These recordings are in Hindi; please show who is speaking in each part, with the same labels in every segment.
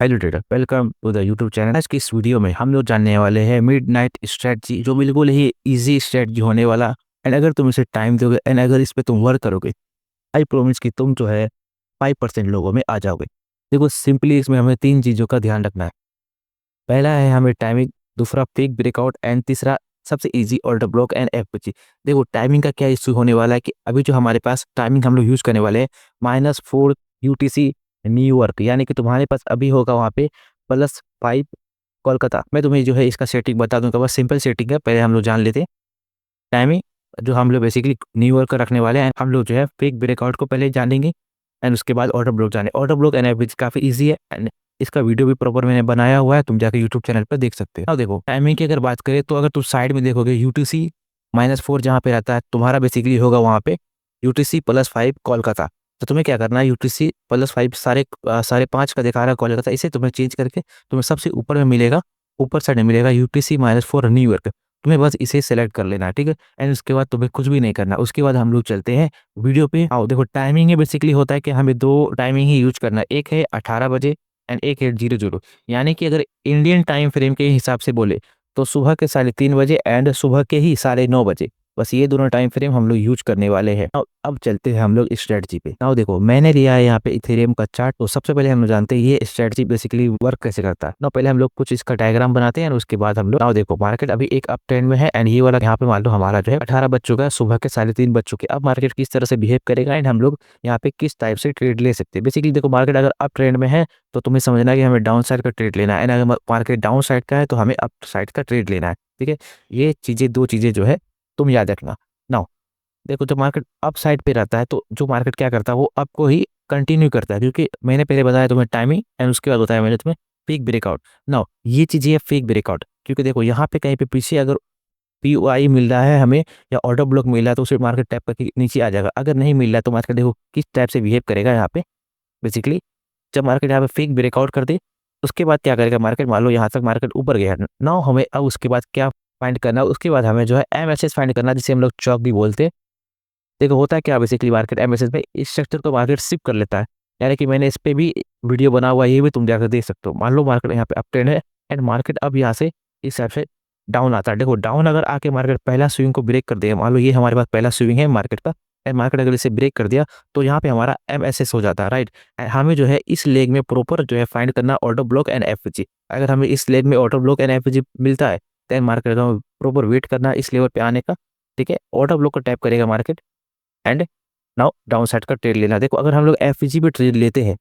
Speaker 1: Hello trader, welcome to the YouTube channel. आज की इस वीडियो में हम लोग जानने वाले हैं मिडनाइट स्ट्रेटजी, जो बिल्कुल ही इजी स्ट्रेटजी होने वाला। एंड अगर तुम इसे टाइम दोगे एंड अगर इस पे तुम वर्क करोगे, आई प्रोमिस कि तुम जो है 5% लोगों में आ जाओगे। देखो सिंपली इसमें हमें तीन चीज़ों का ध्यान रखना है। पहला है हमें टाइमिंग, दूसरा फेक ब्रेकआउट एंड तीसरा सबसे इजी ऑर्डर ब्लॉक एंड एफपीजी। देखो टाइमिंग का क्या इशू होने वाला है कि अभी जो हमारे पास टाइमिंग हम लोग यूज़ करने वाले हैं -4 यूटीसी न्यूयॉर्क, यानी कि तुम्हारे पास अभी होगा वहाँ पे +5 कोलकाता। मैं तुम्हें जो है इसका सेटिंग बता दूंगा, बस सिंपल सेटिंग है। पहले हम लोग जान लेते हैं टाइमिंग। जो हम लोग बेसिकली न्यूयॉर्क का रखने वाले हैं, हम लोग जो है फेक ब्रेकआउट को पहले जानेंगे एंड उसके बाद ऑर्डर ब्लॉक जाने। ऑर्डर ब्लॉक एंड एवरेज काफ़ी ईजी है एंड इसका वीडियो भी प्रॉपर मैंने बनाया हुआ है, तुम जाकर यूट्यूब चैनल पर देख सकते हो। अब देखो टाइमिंग की अगर बात करें तो अगर तुम साइड में देखोगे यूटीसी -4 जहाँ पे रहता है तुम्हारा, बेसिकली होगा वहाँ पे यूटीसी +5 कोलकाता। तो तुम्हें क्या करना है, यूटीसी +5 साढ़े 5 का दिखा रहा है कोलकाता, इसे तुम्हें चेंज करके तुम्हें सबसे ऊपर में मिलेगा, ऊपर साइड में मिलेगा यूटीसी -4 न्यूयॉर्क। तुम्हें बस इसे सेलेक्ट कर लेना है, ठीक है। एंड उसके बाद तुम्हें कुछ भी नहीं करना। उसके बाद हम लोग चलते हैं वीडियो पे। आओ देखो टाइमिंग है, बेसिकली होता है कि हमें दो टाइमिंग ही यूज करना है, एक है 18 बजे एंड एक है 00। यानी कि अगर इंडियन टाइम फ्रेम के हिसाब से बोले तो सुबह के 3:30 बजे एंड सुबह के ही 9:30 बजे, बस ये दोनों टाइम फ्रेम हम लोग यूज करने वाले हैं। अब चलते हैं हम लोग स्ट्रेटजी पे। नाउ देखो मैंने लिया है यहाँ पे इथेरियम का चार्ट। तो सबसे पहले हम लोग जानते हैं ये स्ट्रेटजी बेसिकली वर्क कैसे करता है। ना पहले हम लोग कुछ इसका डायग्राम बनाते हैं और उसके बाद हम लोग, नाउ देखो मार्केट अभी एक अप ट्रेंड में है एंड ये वाला यहाँ पे मान लो हमारा जो है 18 बज चुका है, सुबह के 3:30 बज चुके हैं। अब मार्केट किस तरह से बिहेव करेगा एंड हम लोग यहाँ पे किस टाइप से ट्रेड ले सकते हैं। बेसिकली देखो मार्केट अगर अप ट्रेंड में है तो तुम्हें समझना है कि हमें डाउन साइड का ट्रेड लेना है एंड अगर मार्केट डाउन साइड का है तो हमें अप साइड का ट्रेड लेना है, ठीक है। ये चीज़ें, दो चीज़ें जो है तुम याद रखना। नाउ देखो जब मार्केट अप साइड पे रहता है तो जो मार्केट क्या करता है वो अप को ही कंटिन्यू करता है, क्योंकि मैंने पहले बताया तुम्हें टाइमिंग एंड उसके बाद बताया मैंने तुम्हें फेक ब्रेकआउट। नाउ ये चीज़ है फेक ब्रेकआउट, क्योंकि देखो यहाँ पे कहीं पे पीछे अगर पीओआई मिल रहा है हमें या ऑर्डर ब्लॉक मिल रहा है तो उसे मार्केट टैप करके नीचे आ जाएगा। अगर नहीं मिल रहा है तो मार्केट देखो किस टाइप से बिहेव करेगा यहाँ पे। बेसिकली जब मार्केट यहाँ पे फेक ब्रेकआउट कर दे उसके बाद क्या करेगा मार्केट, मान लो यहाँ तक मार्केट ऊपर गया। नाउ हमें अब उसके बाद क्या फाइंड करना है, उसके बाद हमें जो है एमएसएस फाइंड करना है, जिसे हम लोग चौक भी बोलते हैं। देखो होता है क्या बेसिकली मार्केट एमएसएस में इस स्ट्रक्चर को मार्केट शिप कर लेता है। यानी कि मैंने इस पे भी वीडियो बना हुआ है, ये भी तुम जाकर देख सकते हो। मान लो मार्केट यहाँ पे अप ट्रेंड है एंड मार्केट अब यहाँ से इस हिसाब से डाउन आता है। देखो डाउन अगर आके मार्केट पहला स्विंग को ब्रेक कर दिया, मान लो ये हमारे पास पहला स्विंग है मार्केट का एंड मार्केट अगर इसे ब्रेक कर दिया तो यहाँ पे हमारा एमएसएस हो जाता है, राइट। हमें जो है इस लेग में प्रॉपर जो है फाइंड करना ऑर्डर ब्लॉक एंड एफजी। अगर हमें इस लेग में ऑर्डर ब्लॉक एंड एफजी मिलता है देन मार्केट का प्रॉपर वेट करना इस लेवल पे आने का, ठीक है। ऑर्डर ब्लॉक को टैप करेगा market and now down side का ट्रेड लेना। देखो अगर हम लोग एफपीजी पे ट्रेड लेते हैं,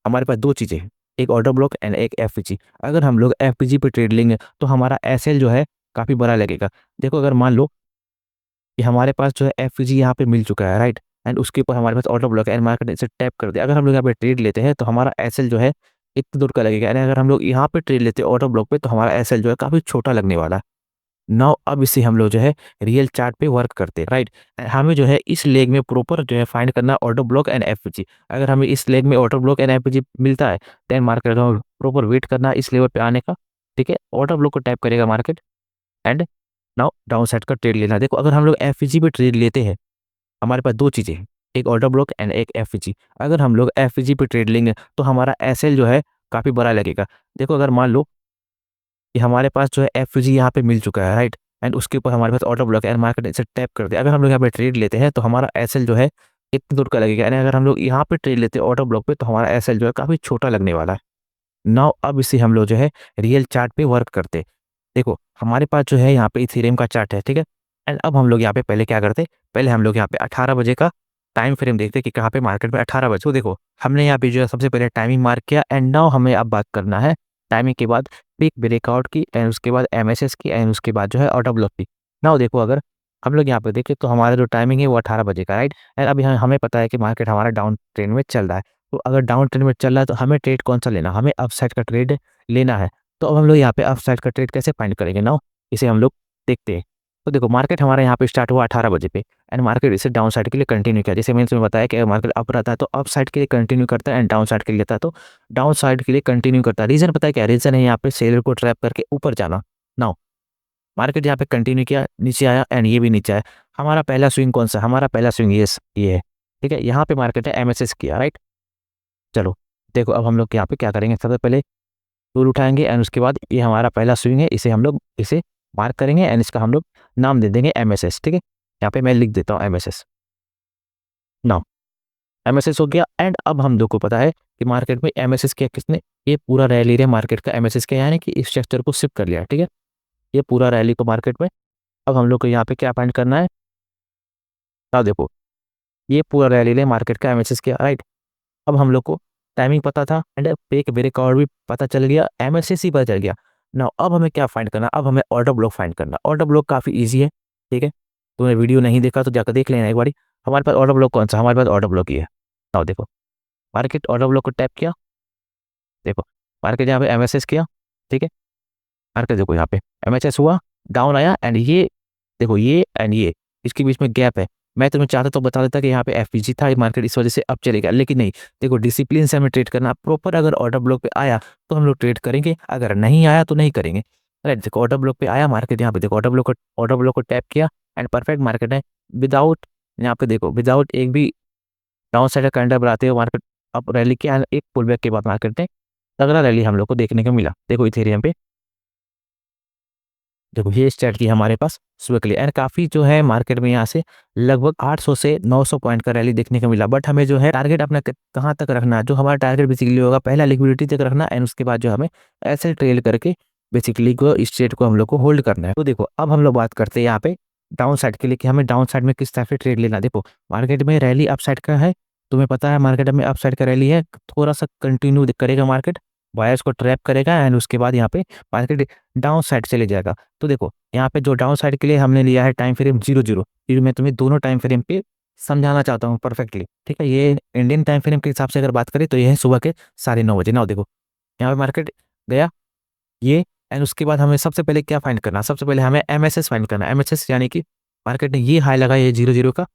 Speaker 1: हमारे पास दो चीज़ें हैं, एक ऑर्डर ब्लॉक एंड एक एफपीजी। अगर हम लोग एफपीजी पे ट्रेड लेंगे तो हमारा एसएल जो है काफ़ी बड़ा लगेगा। देखो अगर मान लो कि हमारे पास जो है एफपीजी यहाँ पे मिल चुका है, राइट, एंड उसके ऊपर हमारे पास ऑर्डर ब्लॉक एंड मार्केट इसे टैप कर दे। अगर हम लोग यहाँ पे ट्रेड लेते हैं तो हमारा एसएल जो है इतनी दूर का लगेगा एंड अगर हम लोग यहाँ पे ट्रेड लेते हैं ऑर्डर ब्लॉक पे तो हमारा एसएल जो है काफ़ी छोटा लगने वाला है। नाउ अब इसे हम लोग जो है रियल चार्ट पे वर्क करते हैं, राइट। हमें जो है इस लेग में प्रॉपर जो है फाइंड करना ऑर्डर ब्लॉक एंड एफपीजी। अगर हमें इस लेग में ऑर्डर ब्लॉक एंड एफपीजी मिलता है देन मार्केट प्रॉपर वेट करना इस लेवल पे आने का, ठीक है। ऑर्डर ब्लॉक को टैप करेगा market and now down side का ट्रेड लेना। देखो अगर हम लोग एफपीजी पे ट्रेड लेते हैं, हमारे पास दो चीज़ें हैं, एक ऑर्डर ब्लॉक एंड एक एफपीजी। अगर हम लोग एफपीजी पे ट्रेड लेंगे तो हमारा एसएल जो है काफ़ी बड़ा लगेगा। देखो अगर मान लो कि हमारे पास जो है एफजी यहाँ पे मिल चुका है, राइट, एंड उसके ऊपर हमारे पास ऑर्डर ब्लॉक है एंड मार्केट इसे टैप कर दिया। अगर हम लोग यहाँ पे ट्रेड लेते हैं तो हमारा एसएल जो है इतनी दूर का लगेगा एंड अगर हम लोग यहाँ पे ट्रेड लेते हैं ऑर्डर ब्लॉक पे तो हमारा एसएल जो है काफ़ी छोटा लगने वाला है। नाउ अब इसे हम लोग जो है रियल चार्ट पे वर्क करते। देखो हमारे पास जो है यहाँ पे इथेरियम का चार्ट है, ठीक है। एंड अब हम लोग यहाँ पे पहले क्या करते, पहले हम लोग यहाँ पे 18 बजे का टाइम फ्रेम देखते कि कहाँ पे मार्केट में 18 बजे। तो देखो हमने यहाँ पे जो है सबसे पहले टाइमिंग मार्क किया एंड नाउ हमें अब बात करना है टाइमिंग के बाद पिक ब्रेकआउट की एंड उसके बाद एमएसएस की एंड उसके बाद जो है ऑर्डर ब्लॉक की। नाउ देखो अगर हम लोग यहाँ पे देखें तो हमारा जो टाइमिंग है वो 18 बजे का, राइट। एंड अभी हमें पता है कि मार्केट हमारा डाउन ट्रेंड में चल रहा है। तो अगर डाउन ट्रेंड में चल रहा है तो हमें ट्रेड कौन सा लेना, हमें अप साइड का ट्रेड लेना है। तो अब हम लोग यहाँ पे अप साइड का ट्रेड कैसे फाइंड करेंगे, नाउ इसे हम लोग देखते हैं। तो देखो मार्केट हमारा यहाँ पे स्टार्ट हुआ 18 बजे पे एंड मार्केट इसे डाउन साइड के लिए कंटिन्यू किया। जैसे मैंने तुम्हें बताया कि अगर मार्केट अप रहता है तो अप साइड के लिए कंटिन्यू करता है एंड डाउन साइड के लिए लेता है तो डाउन साइड के लिए कंटिन्यू करता है। रीजन पता है क्या, रीजन है यहाँ पे सेलर को ट्रैप करके ऊपर जाना। नाउ मार्केट यहाँ पे कंटिन्यू किया, नीचे आया एंड ये भी नीचे आया। हमारा पहला स्विंग कौन सा, हमारा पहला स्विंग ये है, ठीक है। यहाँ पे मार्केट है एमएसएस किया, राइट। चलो देखो अब हम लोग यहाँ पे क्या करेंगे, सबसे पहले टूल उठाएंगे एंड उसके बाद ये हमारा पहला स्विंग है, इसे हम लोग इसे मार्क करेंगे एंड इसका हम लोग नाम दे देंगे MSS। ठीक है, यहाँ पे मैं लिख देता हूँ MSS नाम। MSS हो गया एंड अब हम लोग को पता है कि मार्केट में MSS क्या, किसने ये पूरा रैली एरिया मार्केट का MSS क्या, यानी कि इस स्ट्रक्चर को शिफ्ट कर लिया। ठीक है, ये पूरा रैली को मार्केट में अब हम लोग को यहाँ पे क्या फाइंड करना है। अब देखो ये पूरा रैली एरिया मार्केट का MSS क्या, राइट। अब हम लोग को टाइमिंग पता था एंड एक ब्रेकआउट भी पता चल गया, MSS ही पता चल गया ना। अब हमें क्या फाइंड करना, अब हमें ऑर्डर ब्लॉक फाइंड करना। ऑर्डर ब्लॉक काफ़ी ईजी है, ठीक है, तुमने वीडियो नहीं देखा तो जाकर देख लेना एक बारी। हमारे पास ऑर्डर ब्लॉक कौन सा, हमारे पास ऑर्डर ब्लॉक ही है। now देखो मार्केट ऑर्डर ब्लॉक को टैप किया, देखो मार्केट यहाँ पे MSS किया, ठीक है, मार्केट देखो यहाँ पे MSS हुआ, डाउन आया एंड ये देखो ये एंड ये इसके बीच में गैप है। मैं तुम्हें चाहता तो बता देता कि यहाँ पे FPG था, मार्केट इस वजह से अब चलेगा, लेकिन नहीं। देखो डिसिप्लिन से हमें ट्रेड करना प्रॉपर, अगर ऑर्डर ब्लॉक पे आया तो हम लोग ट्रेड करेंगे, अगर नहीं आया तो नहीं करेंगे। राइट, देखो ऑर्डर ब्लॉक पे आया मार्केट, यहाँ पे देखो ऑर्डर ब्लॉक को टैप किया एंड परफेक्ट मार्केट है विदाउट, यहाँ पे देखो विदाउट एक भी डाउन साइड का कैंडल बनाते हुए मार्केट अब रैली के एक पुल बैक के बाद मार्केट ने तगड़ा रैली हम लोग को देखने को मिला। देखो इथेरियम पे देखो ये स्ट्रेटजी हमारे पास सुबह के लिए एंड काफ़ी जो है मार्केट में यहाँ से लगभग 800 से 900 पॉइंट का रैली देखने को मिला। बट हमें जो है टारगेट अपना कहाँ तक रखना है, जो हमारा टारगेट बेसिकली होगा पहला लिक्विडिटी तक रखना एंड उसके बाद जो हमें ऐसे ट्रेल करके बेसिकली को इस ट्रेड को हम लोग को होल्ड करना है। तो देखो अब हम लोग बात करते हैं यहाँ पे डाउन साइड के लिए कि हमें डाउन साइड में किस टाइप से ट्रेड लेना। देखो मार्केट में रैली अप साइड का है, तुम्हें पता है मार्केट में अप साइड का रैली है, थोड़ा सा कंटिन्यू करेगा मार्केट, बायर्स को ट्रैप करेगा एंड उसके बाद यहाँ पे मार्केट डाउन साइड चले जाएगा। तो देखो यहाँ पे जो डाउन साइड के लिए हमने लिया है टाइम फ्रेम 00, ये मैं तुम्हें दोनों टाइम फ्रेम पे समझाना चाहता हूँ परफेक्टली। ठीक है, ये इंडियन टाइम फ्रेम के हिसाब से अगर बात करें तो ये है सुबह के 9:30 बजे। ना देखो यहाँ पे मार्केट गया ये एंड उसके बाद हमें सबसे पहले क्या फाइंड करना, सबसे पहले हमें MSS फाइंड करना। MSS यानी कि मार्केट ने ये हाई लगाया है 00 का,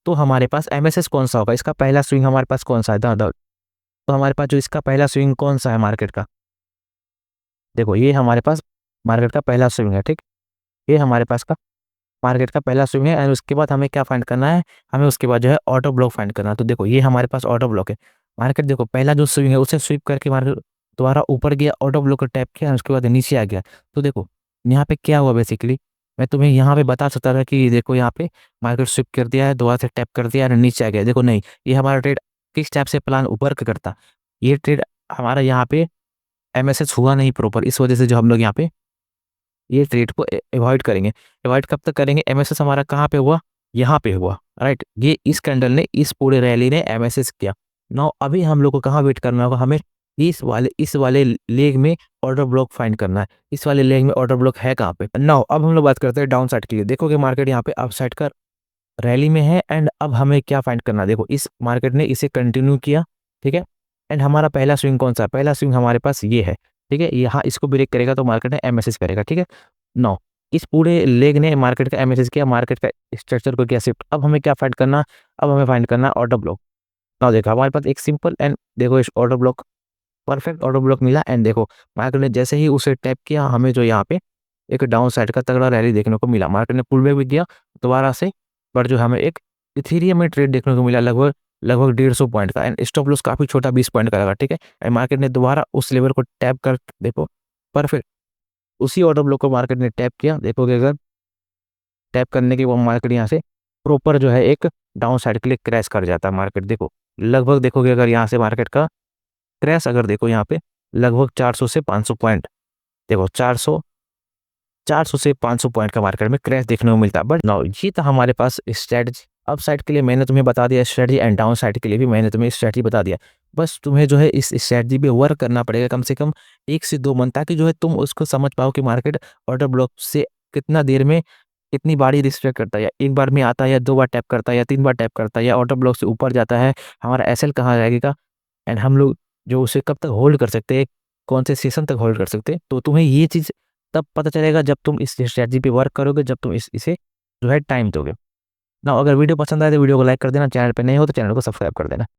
Speaker 1: तो हमारे पास MSS कौन सा होगा, इसका पहला स्विंग हमारे पास कौन सा है, तो हमारे पास जो इसका पहला स्विंग कौन सा है मार्केट का, देखो ये हमारे पास मार्केट का पहला स्विंग है। ठीक, ये हमारे पास का मार्केट का पहला स्विंग है एंड उसके बाद हमें क्या फाइंड करना है, हमें उसके बाद जो है ऑटो ब्लॉक फाइंड करना है। तो देखो ये हमारे पास ऑटो ब्लॉक है। मार्केट देखो पहला जो स्विंग है उसे स्वीप करके मार्केट दोबारा ऊपर गया, ऑटो ब्लॉक को टैप किया उसके बाद नीचे आ गया। तो देखो यहाँ पे क्या हुआ बेसिकली, मैं तुम्हें यहाँ पे बता सकता था कि देखो यहाँ पे मार्केट स्विप कर दिया है, दोबारा से टैप कर दिया है नीचे आ गया। देखो नहीं, ये हमारा ट्रेड किस टाइप से प्लान ऊपर का करता, ये ट्रेड हमारा यहाँ पे MSS हुआ नहीं प्रॉपर, इस वजह से जो हम लोग यहाँ पे ये ट्रेड को अवॉइड करेंगे। अवॉइड कब तक करेंगे, MSS हमारा कहाँ पे हुआ, यहाँ पे हुआ, राइट। ये इस कैंडल ने इस पूरे रैली ने MSS किया। नाउ अभी हम लोग को कहाँ वेट करना होगा, हमें इस वाले लेग में ऑर्डर ब्लॉक फाइंड करना है। इस वाले लेग में ऑर्डर ब्लॉक है कहाँ पे। नाउ अब हम लोग बात करते हैं डाउन साइड के लिए। देखो कि मार्केट यहाँ पे अप साइड का रैली में है एंड अब हमें क्या फाइंड करना है। देखो इस मार्केट ने इसे कंटिन्यू किया, ठीक है, एंड हमारा पहला स्विंग कौन सा है, पहला स्विंग हमारे पास ये है। ठीक है, यहाँ इसको ब्रेक करेगा तो मार्केट ने MSS करेगा। ठीक है, नौ इस पूरे लेग ने मार्केट का MSS किया, मार्केट का स्ट्रक्चर को किया शिफ्ट। अब हमें क्या फाइंड करना, अब हमें फाइंड करना ऑर्डर ब्लॉक। नाउ देखो हमारे पास एक सिंपल एंड देखो इस order block perfect order block मिला एंड देखो मार्केट ने जैसे ही उसे टैप किया हमें जो यहाँ पे एक डाउन साइड का तगड़ा रैली देखने को मिला। मार्केट ने पुल बैक भी किया दोबारा से, पर जो हमें एक इथेरियम में ट्रेड देखने को मिला लगभग लगभग 150 पॉइंट का एंड स्टॉप लॉस काफ़ी छोटा 20 पॉइंट का लगा। ठीक है, एंड मार्केट ने दोबारा उस लेवल को टैप कर देखो परफेक्ट उसी ऑर्डर ब्लॉक को मार्केट ने टैप किया। देखोगे अगर टैप करने के वो मार्केट यहाँ से प्रॉपर जो है एक डाउन साइड के लिए क्रैश कर जाता है मार्केट। देखो लगभग देखोगे अगर यहाँ से मार्केट का क्रैश अगर देखो यहाँ पे लगभग 400 से 500 पॉइंट, देखो 400 से 500 पॉइंट का मार्केट में क्रैश देखने को मिलता है। बट नाउ ये था हमारे पास स्ट्रेटजी। अप साइड के लिए मैंने तुम्हें बता दिया स्ट्रेटजी एंड डाउन साइड के लिए भी मैंने तुम्हें स्ट्रेटजी बता दिया। बस तुम्हें जो है इस स्ट्रेटजी पे वर्क करना पड़ेगा कम से कम 1 से 2 मंथ, ताकि जो है तुम उसको समझ पाओ कि मार्केट ऑर्डर ब्लॉक से कितना देर में कितनी बारी रिस्पेक्ट करता है, या एक बार में आता है या 2 बार टैप करता है या 3 बार टैप करता है, या ऑर्डर ब्लॉक से ऊपर जाता है, हमारा एसएल कहाँ रहेगा एंड हम लोग जो उसे कब तक होल्ड कर सकते हैं, कौन से सेशन तक होल्ड कर सकते हैं। तो तुम्हें ये चीज़ तब पता चलेगा जब तुम इस स्ट्रैटेजी पे वर्क करोगे, जब तुम इसे जो है टाइम दोगे। ना अगर वीडियो पसंद आए तो वीडियो को लाइक कर देना, चैनल पे नए हो तो चैनल को सब्सक्राइब कर देना।